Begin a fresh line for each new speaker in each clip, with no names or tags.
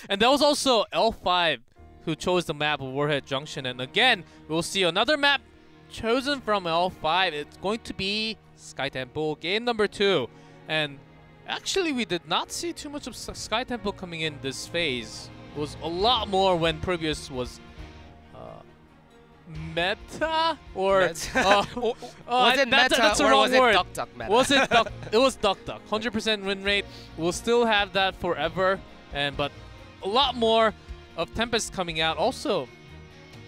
And that was also L5 who chose the map of Warhead Junction. And again, we'll see another map chosen from L5. It's going to be Sky Temple, game number 2. And actually, we did not see too much of Sky Temple coming in this phase. It was a lot more when previous was meta or
was it meta
that's the
or
wrong
was it
word.
duck duck meta?
Was it duck? It was duck duck. 100% win rate. We'll still have that forever, but a lot more of Tempest coming out. Also,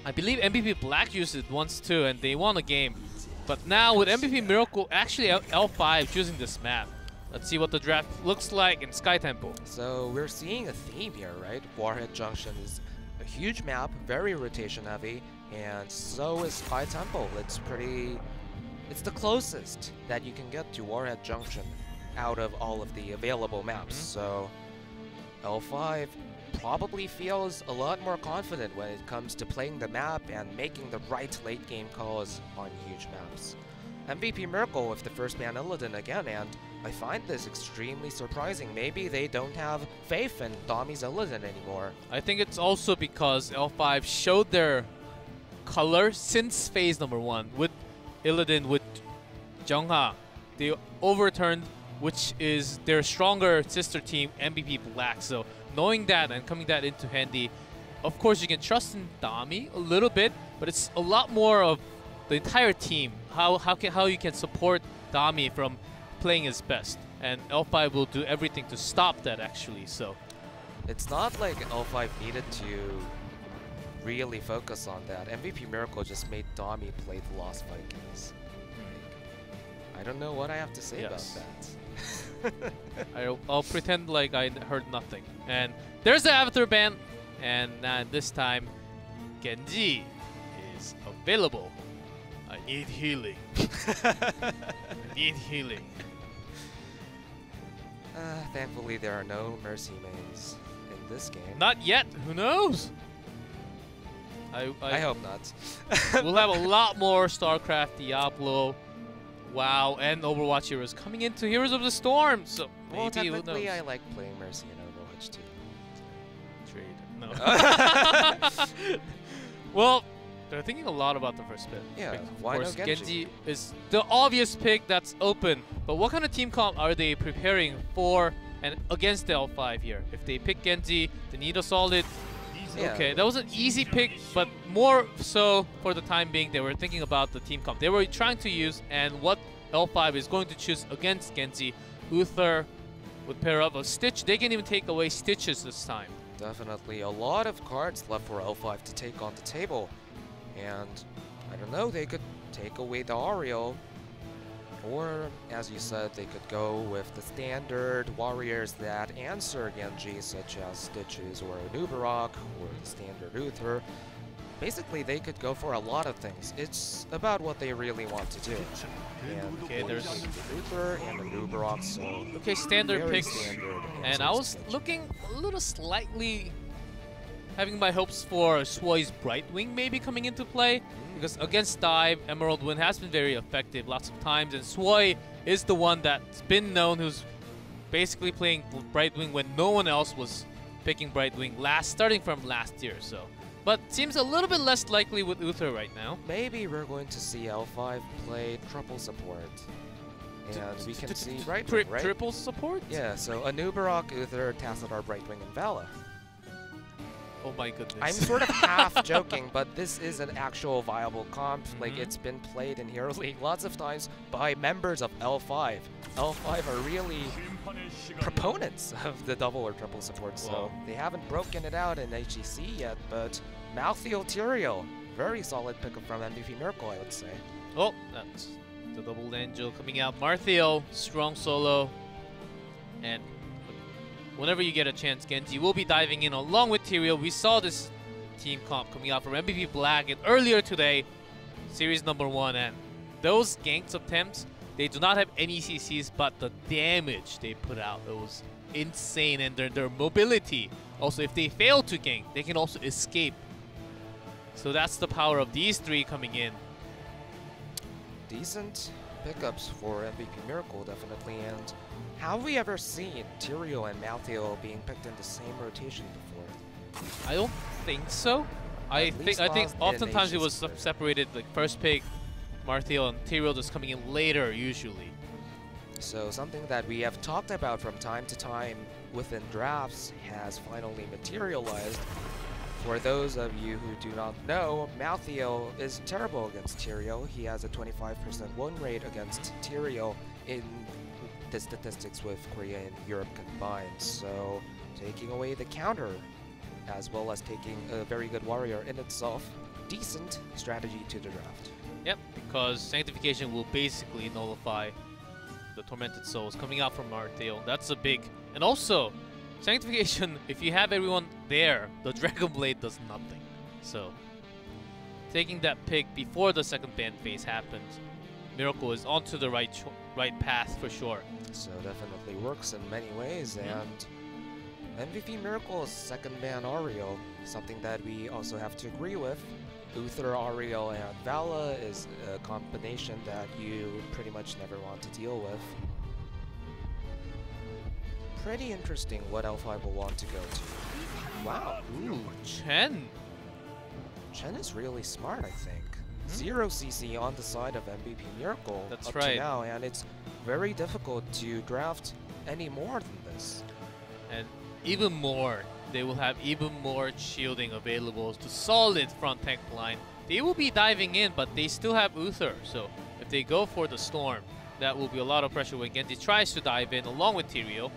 I believe MVP Black used it once too, and they won a game. But now with MVP Miracle, actually L5 choosing this map. Let's see what the draft looks like in Sky Temple.
So we're seeing a theme here, right? Warhead Junction is a huge map, very rotation heavy, and so is Sky Temple. It's the closest that you can get to Warhead Junction out of all of the available maps. So L5 probably feels a lot more confident when it comes to playing the map and making the right late game calls on huge maps. MVP Miracle with the first ban Illidan again, and I find this extremely surprising. Maybe they don't have faith in Dami's Illidan anymore.
I think it's also because L5 showed their color since phase number 1 with Illidan, with Jungha. They overturned, which is their stronger sister team, MVP Black. So knowing that and coming that into handy, of course you can trust in Dami a little bit, but it's a lot more of the entire team. How you can support Dami from playing his best, and L5 will do everything to stop that actually. So
it's not like L5 needed to really focus on that. MVP Miracle just made Dami play the Lost Vikings. I don't know what I have to say about that.
I'll pretend like I heard nothing. And there's the Avatar ban, and this time Genji is available. I need healing. I need healing.
Thankfully, there are no Mercy mains in this game.
Not yet. Who knows?
I hope not.
We'll have a lot more StarCraft, Diablo, WoW, and Overwatch heroes coming into Heroes of the Storm. So maybe,
well, technically,
who knows?
I like playing Mercy in Overwatch too.
Trade. No. Well, they're thinking a lot about the first pick.
Yeah,
Of
why
course,
no Genji?
is the obvious pick that's open. But what kind of team comp are they preparing for and against the L5 here? If they pick Genji, they need a solid.
Yeah.
Okay, that was an easy pick, but more so for the time being, they were thinking about the team comp. They were trying to use, and what L5 is going to choose against Genji. Uther would pair up a Stitch. They can even take away Stitches this time.
Definitely a lot of cards left for L5 to take on the table. And I don't know, they could take away the Ariel, or as you said, they could go with the standard warriors that answer Genji, such as Stitches or Nubarok or the standard Uther. Basically, they could go for a lot of things. It's about what they really want to do. And
Okay, there's
Uther and the Nubarok, so
okay, standard
very
picks.
standard
And I was looking a little slightly having my hopes for Swoi's Brightwing maybe coming into play, because against Dive, Emerald Wind has been very effective lots of times, and Swoi is the one that's been known who's basically playing Brightwing when no one else was picking Brightwing starting from last year. So, but seems a little bit less likely with Uther right now.
Maybe we're going to see L5 play triple support. And we can see Brightwing, right?
Triple support?
Yeah, so Anubarak, Uther, Tassadar, Brightwing, and Vala.
Oh my goodness.
I'm sort of half joking, but this is an actual viable comp. Like, it's been played in Hero League lots of times by members of L5. L5 are really proponents of the double or triple support, so they haven't broken it out in HGC yet, but Malthael Tyrael, very solid pickup from MVP Miracle, I would say.
Oh, that's the double angel coming out. Marthiel, strong solo, and whenever you get a chance, Genji will be diving in along with Tyrael. We saw this team comp coming out from MVP Black and earlier today, series number 1, and those ganks attempts, they do not have any CCs, but the damage they put out, it was insane, and their mobility. Also, if they fail to gank, they can also escape. So that's the power of these three coming in.
Decent pickups for MVP Miracle, definitely, and Have we ever seen Tyrael and Malthael being picked in the same rotation before?
I don't think so. I think oftentimes it was separated, like first pick Marthael and Tyrael just coming in later usually.
So something that we have talked about from time to time within drafts has finally materialized. For those of you who do not know, Malthael is terrible against Tyrael. He has a 25% win rate against Tyrael in the statistics with Korea and Europe combined. So taking away the counter, as well as taking a very good warrior in itself, decent strategy to the draft.
Yep, because Sanctification will basically nullify the Tormented Souls coming out from Marthael. That's a big... And also, Sanctification, if you have everyone there, the Dragon Blade does nothing. So, taking that pick before the second ban phase happens, Miracle is onto the right path for sure. So
definitely works in many ways, and MVP Miracle's second ban Ariel, something that we also have to agree with. Uther, Ariel, and Vala is a combination that you pretty much never want to deal with. Pretty interesting what L5 will want to go to. Wow.
Ooh, Chen.
Chen is really smart, I think. 0 CC on the side of MVP Miracle
That's
up
right.
to now, and it's very difficult to draft any more than this.
And even more, they will have even more shielding available to solid front tank line. They will be diving in, but they still have Uther, so if they go for the Storm, that will be a lot of pressure when Genji tries to dive in along with Tyrael.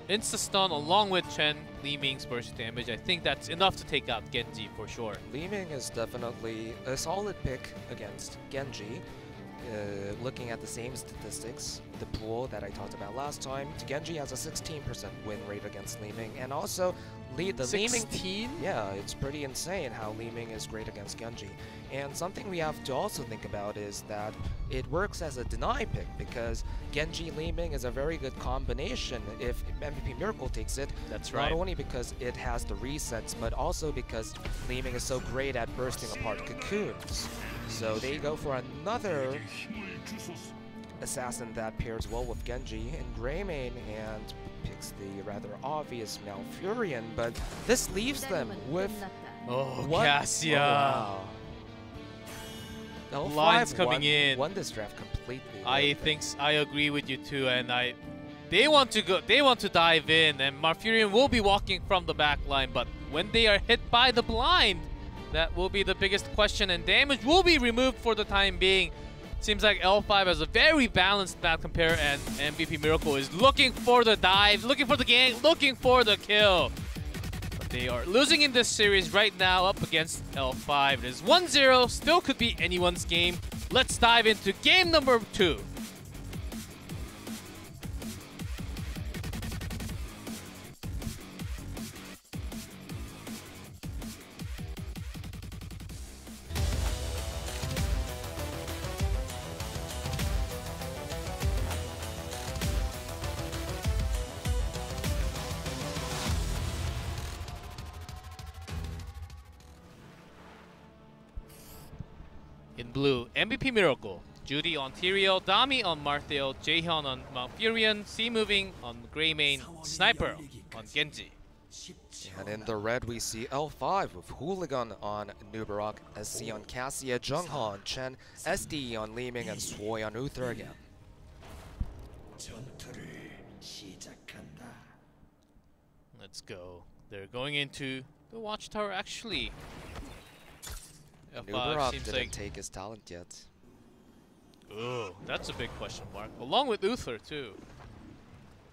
Insta-stun along with Chen, Li Ming's burst damage. I think that's enough to take out Genji for sure.
Li Ming is definitely a solid pick against Genji. Looking at the same statistics, the pool that I talked about last time, Genji has a 16% win rate against Li Ming, and also Li Ming. Yeah, it's pretty insane how Li Ming is great against Genji. And something we have to also think about is that it works as a deny pick, because Genji Li Ming is a very good combination if MVP Miracle takes it.
That's right.
Not only because it has the resets, but also because Li Ming is so great at bursting apart cocoons. So they go for another assassin that pairs well with Genji in Greymane and picks the rather obvious Malfurion, but this leaves them with
Cassia.
Oh, wow.
Lines coming in.
Won this draft completely.
I agree with you too, and they want to dive in, and Malfurion will be walking from the back line, but when they are hit by the blind, that will be the biggest question, and damage will be removed for the time being. Seems like L5 has a very balanced map compare, and MVP Miracle is looking for the dive, looking for the gank, looking for the kill. But they are losing in this series right now up against L5. It is 1-0, still could be anyone's game. Let's dive into game number 2. In blue, MVP Miracle, Judy on Tyrael, Dami on Marthael, Jaehyun on Malfurion, C-Moving on Greymane, Sniper on Genji.
And in the red, we see L5 with Hooligan on Nubarok, SC on Cassia, Jungha on Chen, SD on Li Ming, and Swoi on Uther again.
Let's go. They're going into the Watchtower actually.
Nubarok didn't take his talent yet.
Ooh, that's a big question mark. Along with Uther too.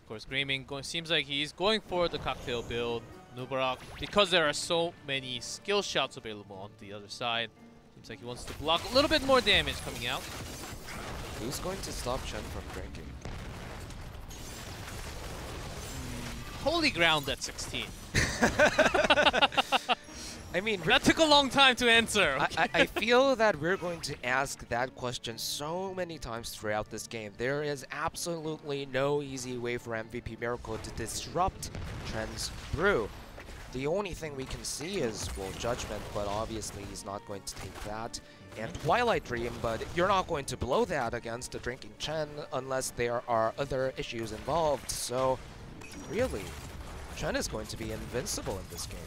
Of course, Greymane seems like he's going for the cocktail build. Nubarok, because there are so many skill shots available on the other side, seems like he wants to block a little bit more damage coming out.
Who's going to stop Chen from drinking?
Holy ground at 16.
I mean,
that took a long time to answer.
I feel that we're going to ask that question so many times throughout this game. There is absolutely no easy way for MVP Miracle to disrupt Chen's brew. The only thing we can see is, well, Judgment, but obviously he's not going to take that. And Twilight Dream, but you're not going to blow that against a Drinking Chen unless there are other issues involved. So, really, Chen is going to be invincible in this game.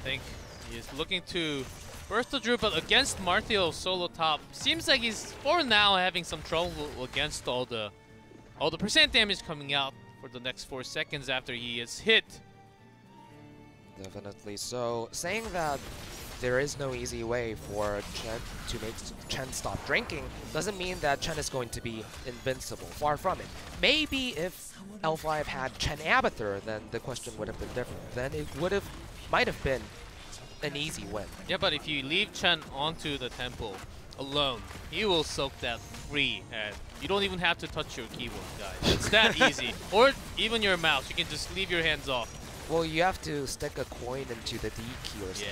I think he is looking to burst the Drew, but against Marthio solo top, seems like he's for now having some trouble against all the percent damage coming out for the next 4 seconds after he is hit.
Definitely. So, saying that there is no easy way for Chen to make Chen stop drinking doesn't mean that Chen is going to be invincible. Far from it. Maybe if L5 had Chen Abathur, then the question would have been different. Then it might have been an easy win.
Yeah, but if you leave Chen onto the temple alone, he will soak that free, and you don't even have to touch your keyboard, guys. It's that easy. Or even your mouse, you can just leave your hands off.
Well, you have to stick a coin into the D key or something,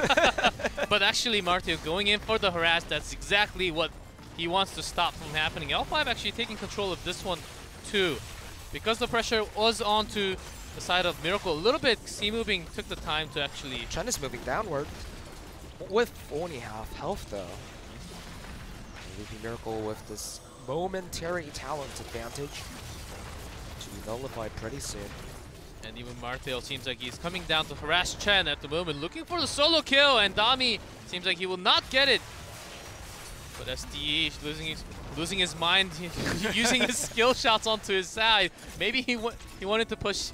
yeah.
right?
But actually, Marthio going in for the harass, that's exactly what he wants to stop from happening. L5 actually taking control of this one too. Because the pressure was onto the side of Miracle a little bit, C-moving took the time to actually...
Chen is moving downward with only half health though. MVP Miracle with this momentary talent advantage to be nullified pretty soon.
And even Marthio seems like he's coming down to harass Chen at the moment, looking for the solo kill, and Dami seems like he will not get it. But SDE losing his mind, using his skill shots onto his side. Maybe he wanted to push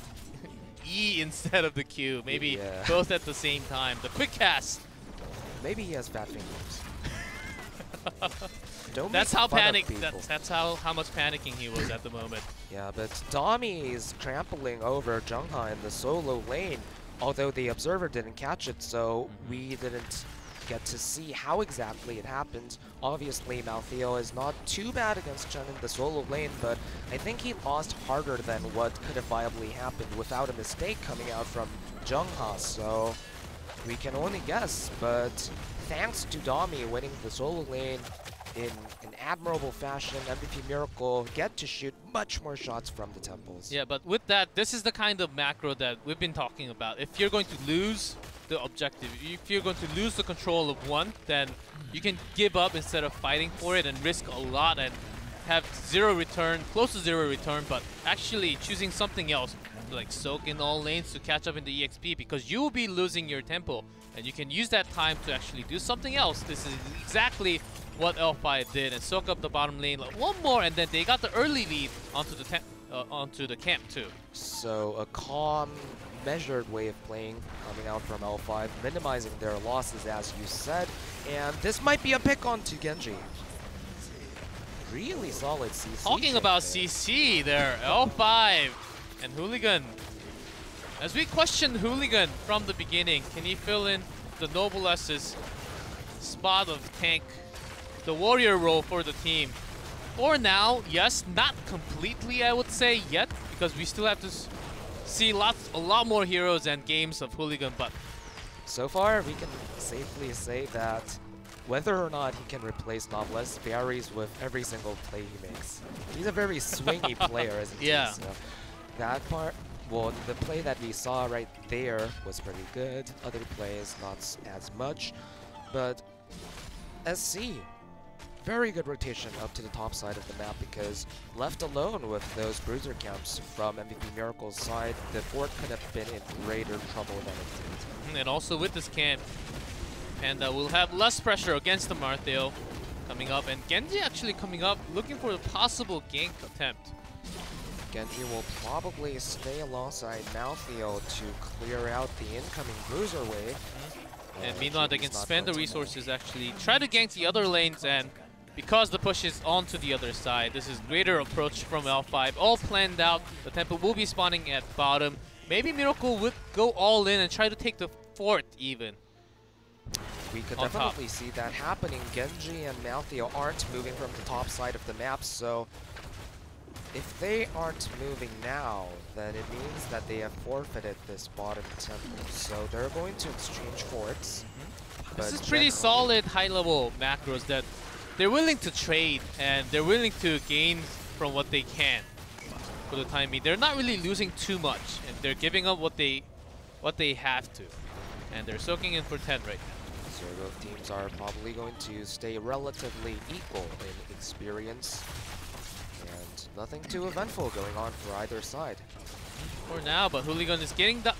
E instead of the Q. Maybe both at the same time. The quick cast.
Maybe he has fat fingers.
That's how panic. That's how much panicking he was at the moment.
Yeah, but Dami is trampling over Jungha in the solo lane, although the observer didn't catch it, so we didn't get to see how exactly it happened. Obviously, Maltheo is not too bad against Chen in the solo lane, but I think he lost harder than what could have viably happened without a mistake coming out from Jungha, so we can only guess. But thanks to Dami winning the solo lane in an admirable fashion, MVP Miracle get to shoot much more shots from the temples.
Yeah, but with that, this is the kind of macro that we've been talking about. If you're going to lose the objective, if you're going to lose the control of one, then you can give up instead of fighting for it and risk a lot and have zero return, close to zero return, but actually choosing something else, like soak in all lanes to catch up in the EXP, because you will be losing your tempo, and you can use that time to actually do something else. This is exactly what L5 did, and soak up the bottom lane like one more, and then they got the early lead onto the camp too.
So a calm, measured way of playing coming out from L5, minimizing their losses as you said, and this might be a pick on to Genji. Really solid CC.
Talking about there. CC there, L5 and Hooligan. As we questioned Hooligan from the beginning, can he fill in the Noblesse's spot of tank, the warrior role for the team? For now, yes, not completely I would say yet, because we still have to see a lot more heroes and games of Hooligan, but
so far we can safely say that whether or not he can replace Noblesse varies with every single play he makes. He's a very swingy player, isn't he?
Yeah.
So that part, well, the play that we saw right there was pretty good. Other plays, not as much. But SC, very good rotation up to the top side of the map, because left alone with those bruiser camps from MVP Miracle's side, the fort could have been in greater trouble than it did.
And also with this camp, Panda will have less pressure against the Marthio coming up, and Genji actually coming up looking for a possible gank attempt.
Genji will probably stay alongside Maltheo to clear out the incoming bruiser wave.
And meanwhile, they can spend the resources actually, try to gank the other lanes, and because the push is onto the other side, this is greater approach from L5. All planned out. The temple will be spawning at bottom. Maybe Miracle would go all in and try to take the fort even.
We could definitely see that happening. Genji and Maltheo aren't moving from the top side of the map, so if they aren't moving now, then it means that they have forfeited this bottom temple. So they're going to exchange forts.
This is pretty solid high-level macros that they're willing to trade, and they're willing to gain from what they can for the time being. They're not really losing too much, and they're giving up what they what they have to. And they're soaking in for 10 right now.
So both teams are probably going to stay relatively equal in experience. And nothing too eventful going on for either side.
For now, but Hooligan is getting the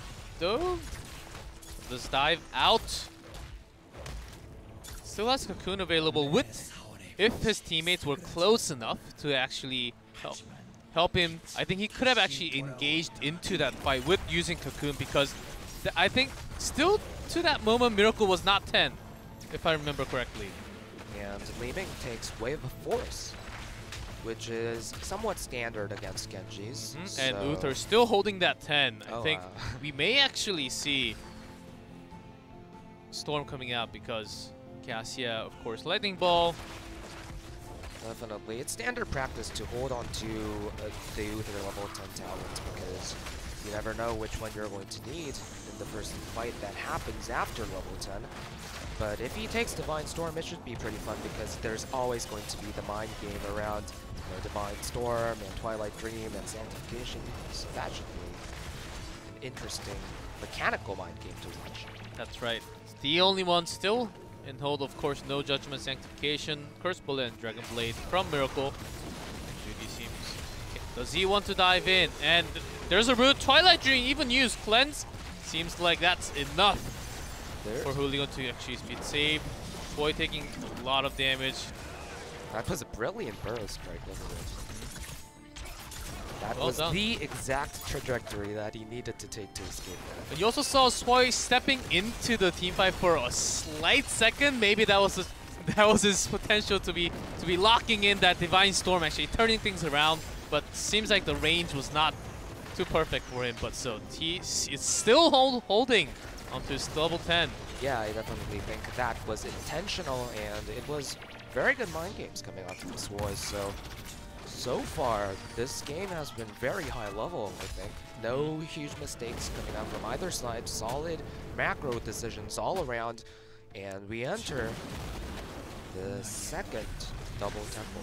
this dive out. Still has Cocoon available with, if his teammates were close enough to actually help him. I think he could have actually engaged into that fight with using Cocoon, because I think still to that moment Miracle was not 10, if I remember correctly.
And Li Ming takes Wave of Force, which is somewhat standard against Genjis.
And Uther still holding that 10. I think
wow.
we may actually see Storm coming out, because Cassia, of course, Lightning Ball.
Definitely. It's standard practice to hold on to the Uther level 10 talent, because you never know which one you're going to need in the first fight that happens after level 10. But if he takes Divine Storm, it should be pretty fun, because there's always going to be the mind game around Divine Storm and Twilight Dream and Sanctification. So that should be an interesting mechanical mind game to watch.
That's right. It's the only one still in hold, of course. No Judgment, Sanctification, Curse Bullet, and Dragon Blade from Miracle. Judy seems... Okay. Does he want to dive in? And there's a root. Twilight Dream even used Cleanse. Seems like that's enough for Hooligan to actually speed save. Boy taking a lot of damage.
That was a brilliant burst, right? Wasn't it? That
Well
was
done.
the exact trajectory that he needed to take to escape that.
And you also saw Swoi stepping into the teamfight for a slight second. Maybe that was his potential to be locking in that Divine Storm, actually turning things around. But seems like the range was not too perfect for him. But so he is still holding onto his level 10.
Yeah, I definitely think that was intentional, and it was very good mind games coming out from the Swoi. So far, this game has been very high level, I think. No huge mistakes coming out from either side. Solid macro decisions all around. And we enter the second double temple.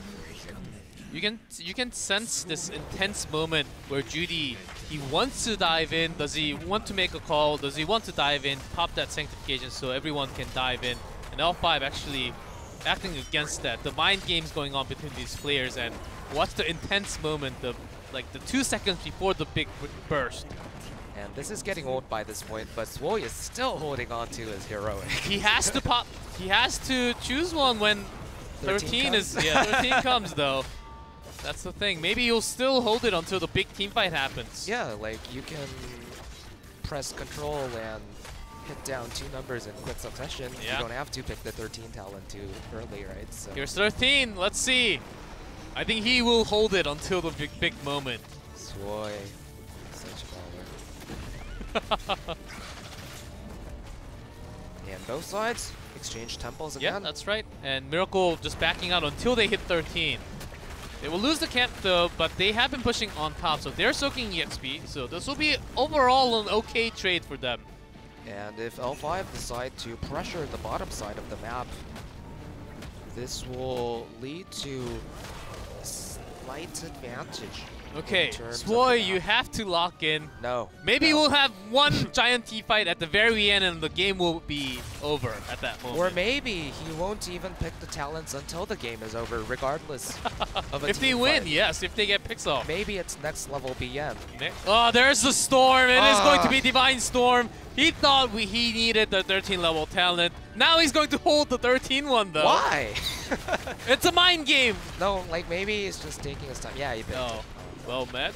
You can sense this intense moment where Judy, he wants to dive in. Does he want to make a call? Does he want to dive in, pop that Sanctification so everyone can dive in? And L5 actually acting against that. The mind games going on between these players, and what's the intense moment, like the 2 seconds before the big burst.
And this is getting old by this point, but Swoi is still holding on to his heroic.
He has to pop. He has to choose one when 13 is 13 comes though. That's the thing. Maybe you'll still hold it until the big team fight happens.
Yeah, like you can press control and hit down 2 numbers in quick succession.
Yeah.
You don't have to pick the 13 talent too early, right? So
Here's 13. Let's see. I think he will hold it until the big moment.
Swoi, such a baller. And both sides exchange temples again.
Yeah, that's right. And Miracle just backing out until they hit 13. They will lose the camp though, but they have been pushing on top, so they're soaking EXP. So this will be overall an okay trade for them.
And if L5 decide to pressure the bottom side of the map, this will lead to a slight advantage.
Okay,
in terms of
Swoi,
the
you
map.
have to lock in.
No.
Maybe
no.
we'll have one giant T-fight at the very end and the game will be over at that moment.
Or maybe he won't even pick the talents until the game is over, regardless of a
if they
team
win,
fight.
yes, if they get picks off.
Maybe it's next level BM.
Oh, there's the Storm. It is going to be Divine Storm. He thought he needed the 13 level talent. Now he's going to hold the 13 one though.
Why?
It's a mind game.
No, like maybe he's just taking his time. Yeah, he picked
Oh,
it.
well met.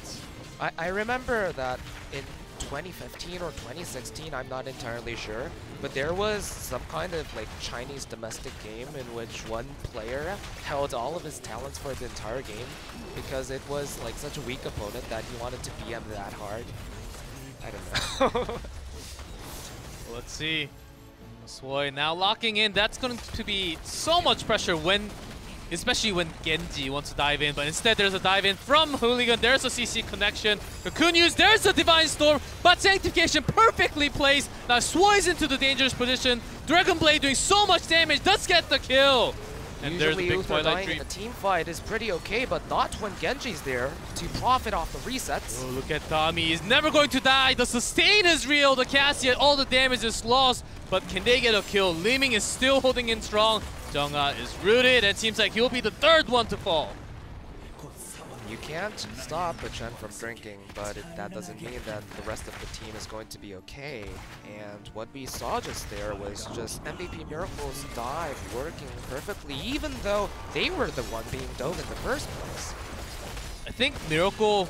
I remember that in 2015 or 2016, I'm not entirely sure, but there was some kind of like Chinese domestic game in which one player held all of his talents for the entire game because it was like such a weak opponent that he wanted to BM that hard. I don't know.
Let's see. Swoi now locking in. That's going to be so much pressure when, especially when Genji wants to dive in. But instead, there's a dive in from Hooligan. There's a CC connection. Cocoon use. There's a Divine Storm. But Sanctification perfectly placed. Now Swoi's into the dangerous position. Dragon Blade doing so much damage. Does get the kill. And there's the
Usually
big
Uther
Twilight
dying
Dream.
in a team fight is pretty okay, but not when Genji's there to profit off the resets.
Oh, look at Tommy. He's never going to die. The sustain is real. The Cassia, all the damage is lost. But can they get a kill? Li Ming is still holding in strong. Jungha is rooted and seems like he'll be the third one to fall.
You can't stop a Chen from drinking, but that doesn't mean that the rest of the team is going to be okay. And what we saw just there was just MVP Miracle's dive working perfectly, even though they were the one being dove in the first place.
I think Miracle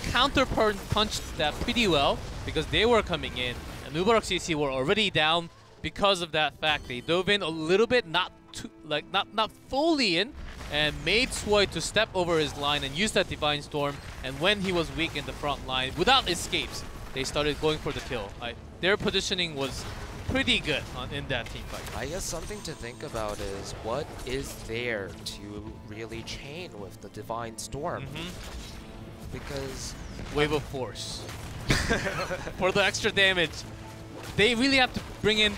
counter-punched that pretty well because they were coming in and Uber HGC were already down because of that fact. They dove in a little bit, not fully in, and made Swoi to step over his line and use that Divine Storm. And when he was weak in the front line, without escapes, they started going for the kill. Their positioning was pretty good in that team fight.
I guess something to think about is what is there to really chain with the Divine Storm? Because...
Wave of Force. For the extra damage, they really have to bring in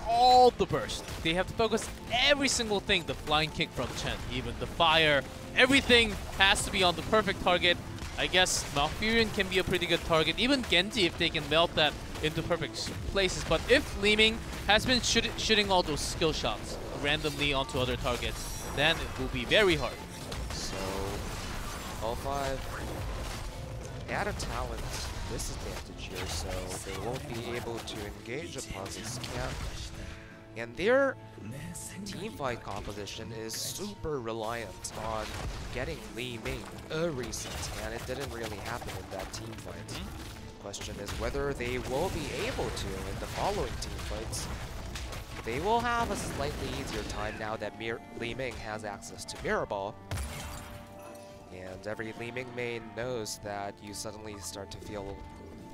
all the burst. They have to focus every single thing. The flying kick from Chen, even the fire, everything has to be on the perfect target. I guess Malfurion can be a pretty good target. Even Genji, if they can melt that into perfect places. But if Li Ming has been shooting all those skill shots randomly onto other targets, then it will be very hard.
So, all 5 add a talent disadvantage here, so they won't be able to engage upon this camp. And their teamfight composition is super reliant on getting Li Ming a reset, and it didn't really happen in that teamfight. Question is whether they will be able to in the following teamfights. They will have a slightly easier time now that Li Ming has access to Mirror Ball. And every Li Ming main knows that you suddenly start to feel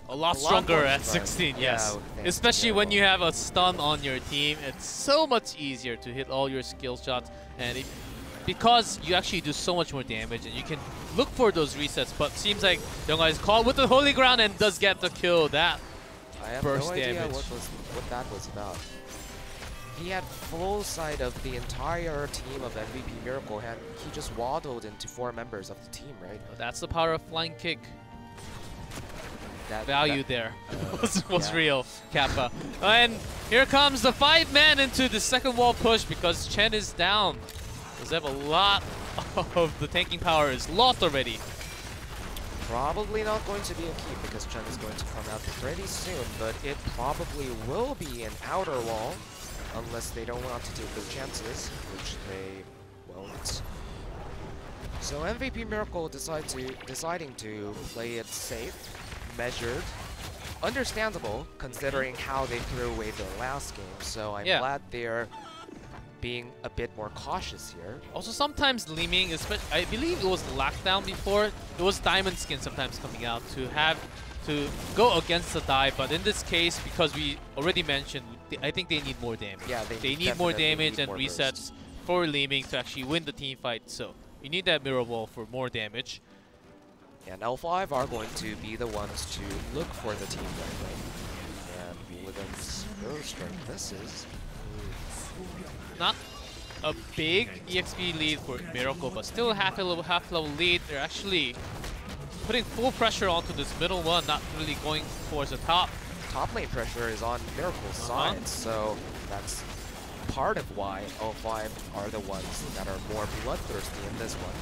a lot stronger at 16, yes.
Yeah,
especially when you have a stun on your team, it's so much easier to hit all your skill shots, and because you actually do so much more damage and you can look for those resets. But seems like Jungha is caught with the holy ground and does get the kill. That
I have
burst
no idea
damage.
what that was about. He had full sight of the entire team of MVP Miracle, and he just waddled into 4 members of the team, right?
That's the power of flying kick.
That
value there was
yeah.
real, Kappa. And here comes the 5-man into the second wall push because Chen is down. Because they have a lot of the tanking power is lost already.
Probably not going to be a keep because Chen is going to come out pretty soon, but it probably will be an outer wall unless they don't want to take those chances, which they won't. So MVP Miracle deciding to play it safe, measured, understandable considering how they threw away their last game. So I'm glad they're being a bit more cautious here.
Also, sometimes Li Ming, I believe it was Lockdown before, it was Diamond Skin sometimes coming out to go against the dive, but in this case, because we already mentioned, I think they need more damage.
Yeah,
they need more damage and resets for Li Ming to actually win the team fight. So you need that mirror ball for more damage.
And L5 are going to be the ones to look for the team right. And with those strength misses.
Not a big EXP lead for Miracle, but still a half level lead. They're actually putting full pressure onto this middle one, not really going towards the top.
Top lane pressure is on Miracle's side, so that's part of why L5 are the ones that are more bloodthirsty in this one.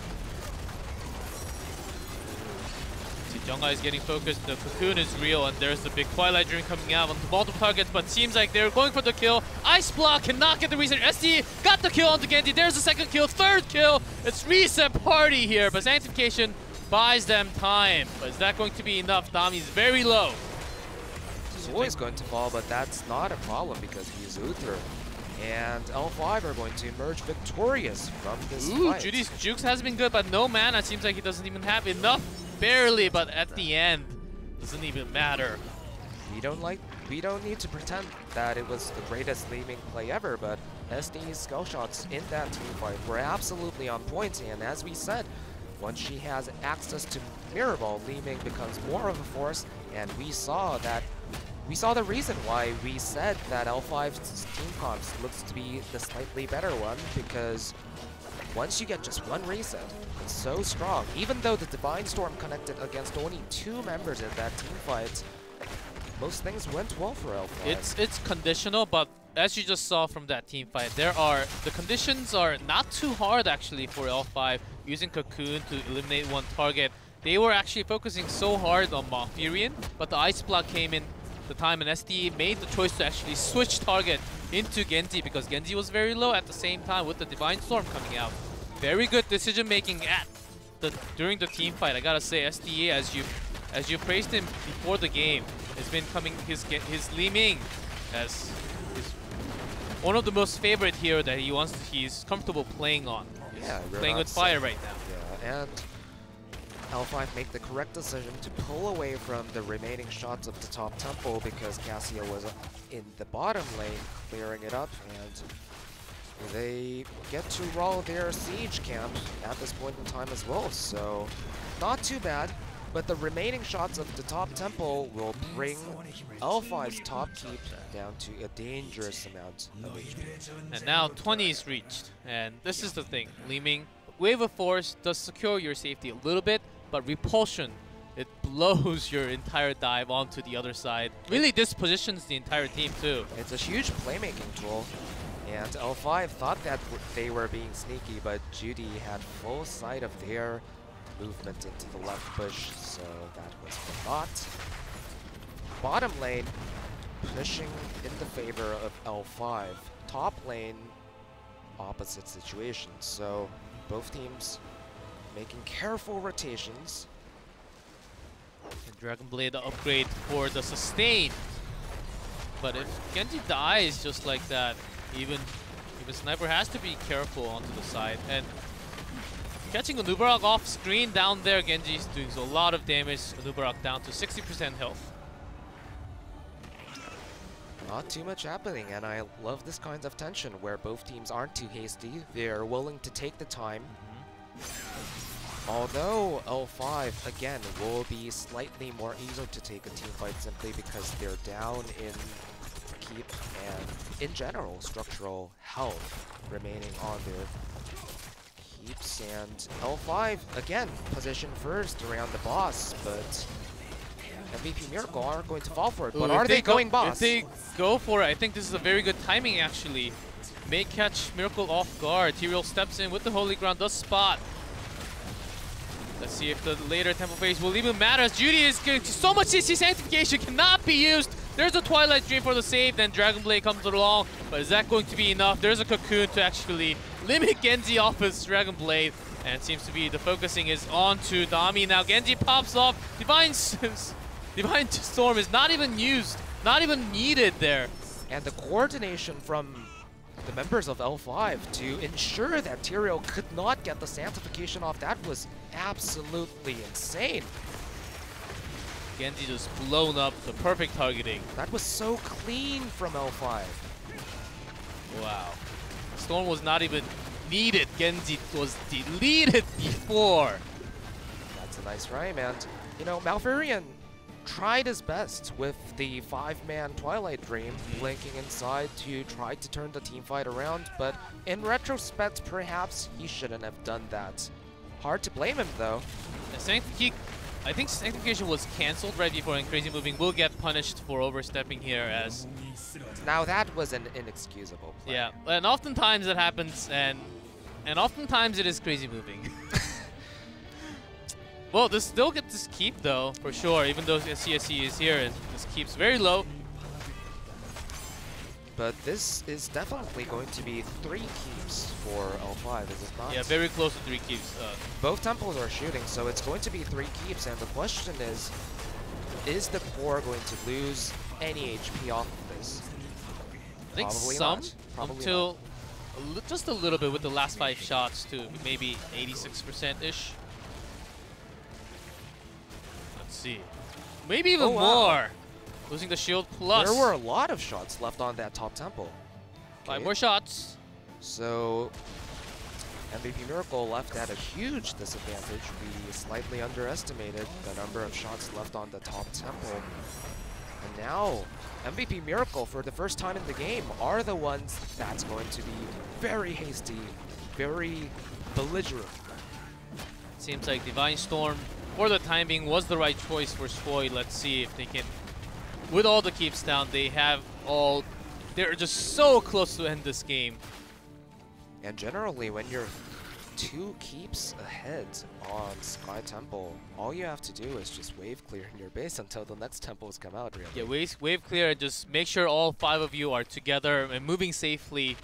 See, Jungha is getting focused, the cocoon is real, and there's the big Twilight Dream coming out onto multiple targets, but seems like they're going for the kill. Ice Block cannot get the reset. SD got the kill onto Genji. There's the second kill, third kill. It's reset party here, but Sanctification buys them time. But is that going to be enough? Dami's very low.
Swoi is going to fall, but that's not a problem because he's Uther. And L5 are going to emerge victorious from this fight.
Judy's jukes has been good, but no mana. Seems like he doesn't even have enough. Barely, but at the end, doesn't even matter.
We don't need to pretend that it was the greatest Li Ming play ever, but SD's skill shots in that team fight were absolutely on point. And as we said, Once she has access to Mirror Ball, Li Ming becomes more of a force, and we saw the reason why we said that L5's team comps looks to be the slightly better one, because once you get just one reset, it's so strong. Even though the Divine Storm connected against only 2 members in that team fight, most things went well for L5.
It's conditional, but as you just saw from that team fight, the conditions are not too hard actually for L5 using Cocoon to eliminate one target. They were actually focusing so hard on Malfurion, but the Ice Block came in the time, and SDE made the choice to actually switch target into Genji because Genji was very low at the same time with the Divine Storm coming out. Very good decision making during the team fight. I gotta say, SDE, as you praised him before the game, has been coming his Li Ming as one of the most favorite here that he's comfortable playing on.
Yeah,
playing with fire right now.
Yeah, and L5 make the correct decision to pull away from the remaining shots of the top temple because Cassia was in the bottom lane clearing it up, and they get to roll their siege camp at this point in time as well, so not too bad. But the remaining shots of the top temple will bring L5's top keep down to a dangerous amount of HP.
And now 20 is reached, and this is the thing. Li Ming, Wave of Force does secure your safety a little bit, but Repulsion, it blows your entire dive onto the other side. Really dispositions the entire team too.
It's a huge playmaking tool, and L5 thought that they were being sneaky, but Judy had full sight of their movement into the left bush, so that was for naught. Bottom lane pushing in the favor of L5. Top lane, opposite situation, so both teams making careful rotations.
And Dragon Blade upgrade for the sustain. But if Genji dies just like that, even Sniper has to be careful onto the side. And catching Anubarak off screen down there, Genji's doing a lot of damage. Anubarak down to 60% health.
Not too much happening, and I love this kind of tension where both teams aren't too hasty. They're willing to take the time. Although L5, again, will be slightly more eager to take a team fight simply because they're down in keep and, in general, structural health remaining on their keeps. And L5, again, position first around the boss, but MVP Miracle aren't going to fall for it. But are they going boss?
If they go for it, I think this is a very good timing, actually. May catch Miracle off guard. Tyrael steps in with the Holy Ground, does spot. Let's see if the later temple phase will even matter, as Judy is getting so much CC Sanctification cannot be used. There's a Twilight Dream for the save, then Dragon Blade comes along, but is that going to be enough? There's a Cocoon to actually limit Genji off his Dragon Blade, and it seems to be the focusing is on to Dami. Now Genji pops off. Divine Storm is not even used, not even needed there.
And the coordination from the members of L5 to ensure that Tyrael could not get the Sanctification off, that was absolutely insane.
Genji just blown up the perfect targeting.
That was so clean from L5.
Wow. Storm was not even needed. Genji was deleted before.
That's a nice rhyme, and you know, Malfurion tried his best with the 5-man Twilight Dream, blinking inside to try to turn the teamfight around, but in retrospect, perhaps he shouldn't have done that. Hard to blame him, though.
I think Sanctification was cancelled right before, and Crazy Moving will get punished for overstepping here, as...
Now that was an inexcusable play.
Yeah, and oftentimes it happens, and oftentimes it is Crazy Moving. Well, this still gets this keep though, for sure, even though CSC is here, and this keeps very low.
But this is definitely going to be 3 keeps for L5, is it not?
Yeah, very close to 3 keeps.
Both temples are shooting, so it's going to be 3 keeps, and the question is the core going to lose any HP off of this?
I think
Probably
some,
not. Probably
until just a little bit with the last 5 shots to maybe 86%-ish. Let's see. Maybe even more. Losing the shield plus.
There were a lot of shots left on that top temple.
5 more shots.
So MVP Miracle left at a huge disadvantage. We slightly underestimated the number of shots left on the top temple. And now, MVP Miracle, for the first time in the game, are the ones that's going to be very hasty, very belligerent.
Seems like Divine Storm, for the time being, was the right choice for Swoi. Let's see if they can, with all the keeps down, they're just so close to end this game.
And generally, when you're 2 keeps ahead on Sky Temple, all you have to do is just wave clear in your base until the next temples come out, really.
Yeah, wave clear, just make sure all 5 of you are together and moving safely.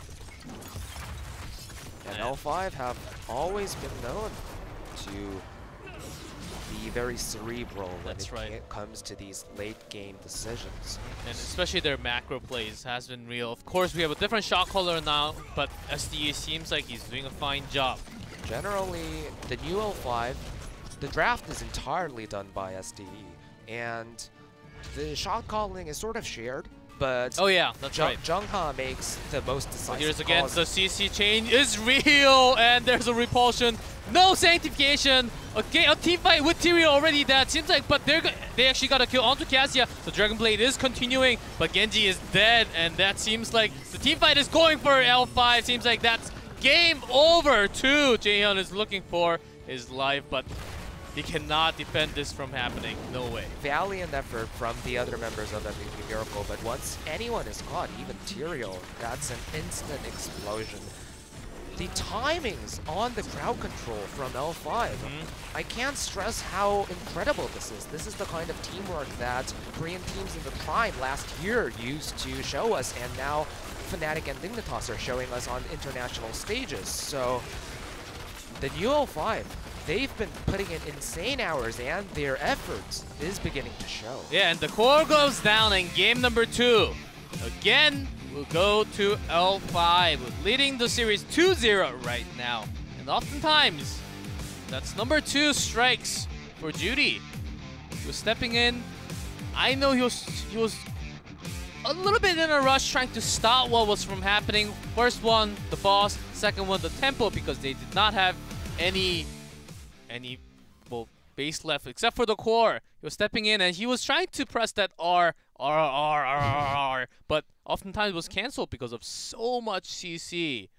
And L5 have always been known to be very cerebral when it comes to these late game decisions.
And especially their macro plays has been real. Of course, we have a different shot caller now, but SDE seems like he's doing a fine job.
Generally, the new L5, the draft is entirely done by SDE, and the shot calling is sort of shared. But
oh yeah, that's right.
Jungha makes the most decisive
Here's again, the CC chain is real, and there's a repulsion. No sanctification. Okay, a team fight with Tyrael already. That seems like, but they actually got a kill onto Cassia. So Dragon Blade is continuing, but Genji is dead, and that seems like the team fight is going for L5. Seems like that's game over too. Jaehyun is looking for his life, but he cannot defend this from happening. No way.
Valiant effort from the other members of MVP Miracle, but once anyone is caught, even Tyrael, that's an instant explosion. The timings on the crowd control from L5, I can't stress how incredible this is. This is the kind of teamwork that Korean teams in the Prime last year used to show us, and now Fnatic and Dignitas are showing us on international stages. So the new L5, they've been putting in insane hours, and their efforts is beginning to show.
Yeah, and the core goes down in game number 2. Again, we'll go to L5, leading the series 2-0 right now. And oftentimes, that's number 2 strikes for Judy. He was stepping in. I know he was a little bit in a rush trying to stop what was from happening. First one, the boss. Second one, the tempo, because they did not have any base left except for the core. He was stepping in and he was trying to press that R, but oftentimes it was cancelled because of so much CC.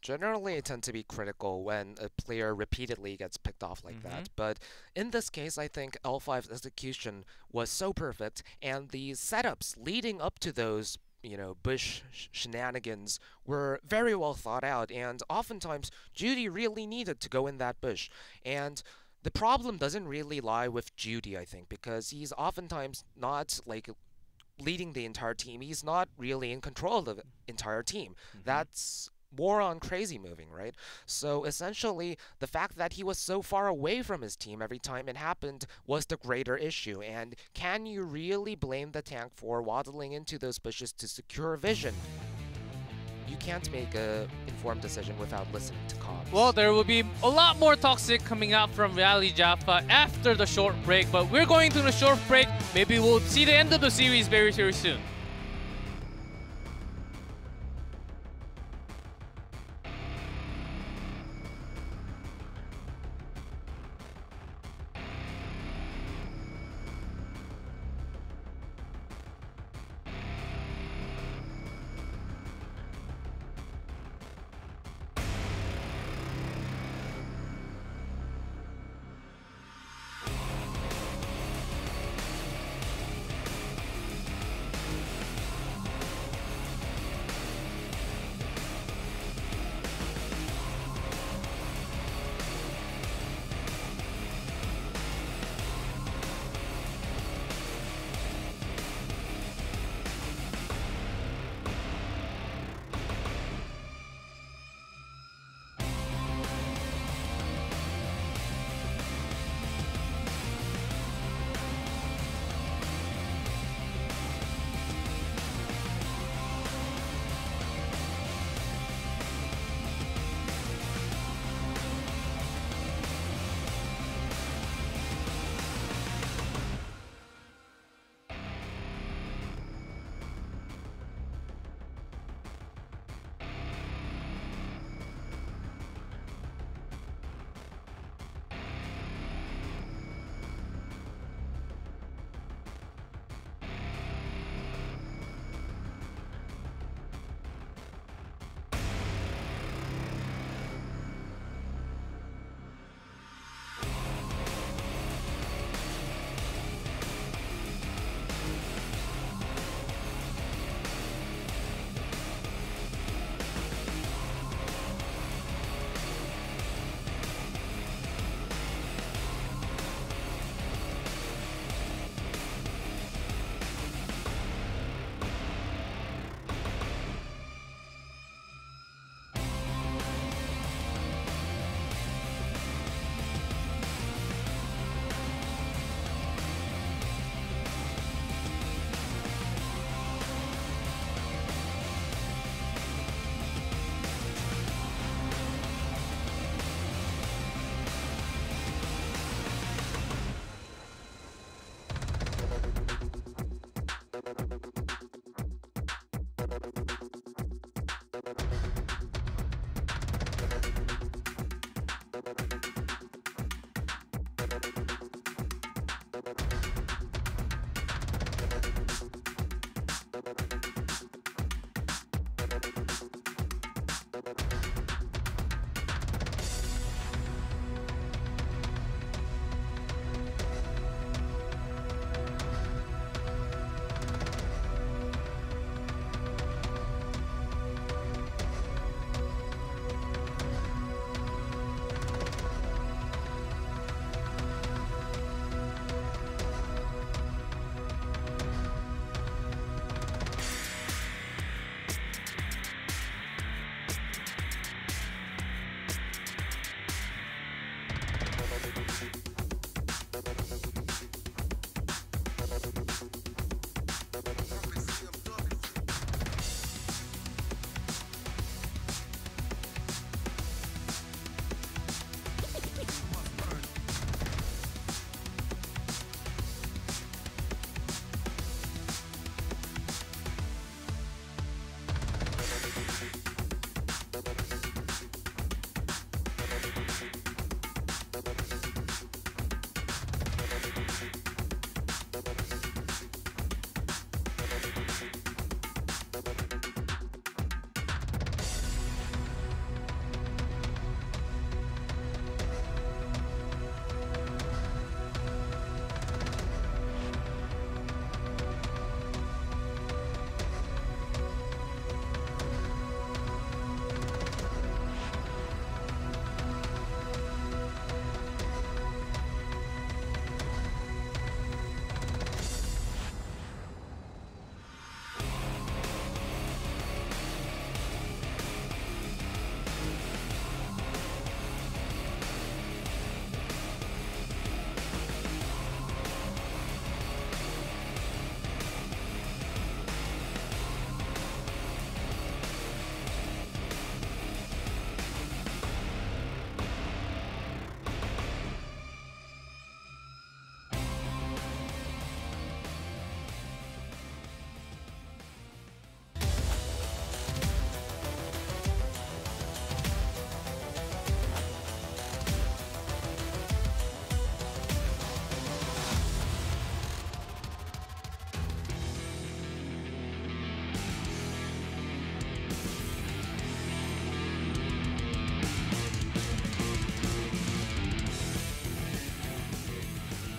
Generally, I tend to be critical when a player repeatedly gets picked off like that, but in this case, I think L5's execution was so perfect, and the setups leading up to those bush shenanigans were very well thought out, and oftentimes Judy really needed to go in that bush. And the problem doesn't really lie with Judy, I think, because he's oftentimes not like leading the entire team. He's not really in control of the entire team. That's more on crazy moving, right? So essentially, the fact that he was so far away from his team every time it happened was the greater issue. And can you really blame the tank for waddling into those bushes to secure vision? You can't make an informed decision without listening to comms.
Well, there will be a lot more toxic coming out from Valley Jaffa after the short break, but we're going to the short break. Maybe we'll see the end of the series very, very soon.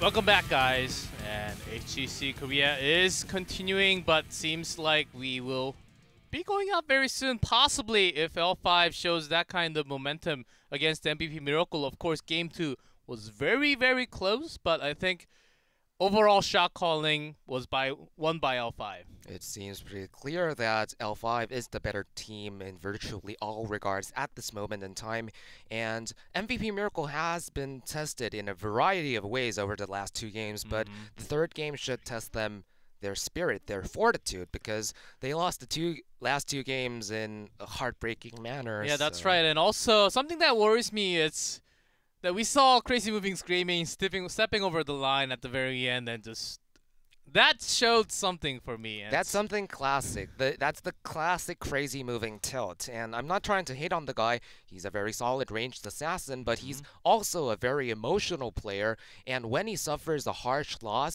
Welcome back, guys. And HGC Korea is continuing, but seems like we will be going out very soon, possibly if L5 shows that kind of momentum against MVP Miracle. Of course, Game 2 was very, very close, but I think overall shot calling was won by L5.
It seems pretty clear that L5 is the better team in virtually all regards at this moment in time, and MVP Miracle has been tested in a variety of ways over the last 2 games, but the third game should test them, their spirit, their fortitude, because they lost the last two games in a heartbreaking manner.
Yeah, that's right. And also, something that worries me is that we saw Crazy Moving Screaming stepping over the line at the very end, and just that showed something for me. And
that's something classic. That's the classic Crazy Moving tilt. And I'm not trying to hate on the guy. He's a very solid ranged assassin, but he's also a very emotional player. And when he suffers a harsh loss,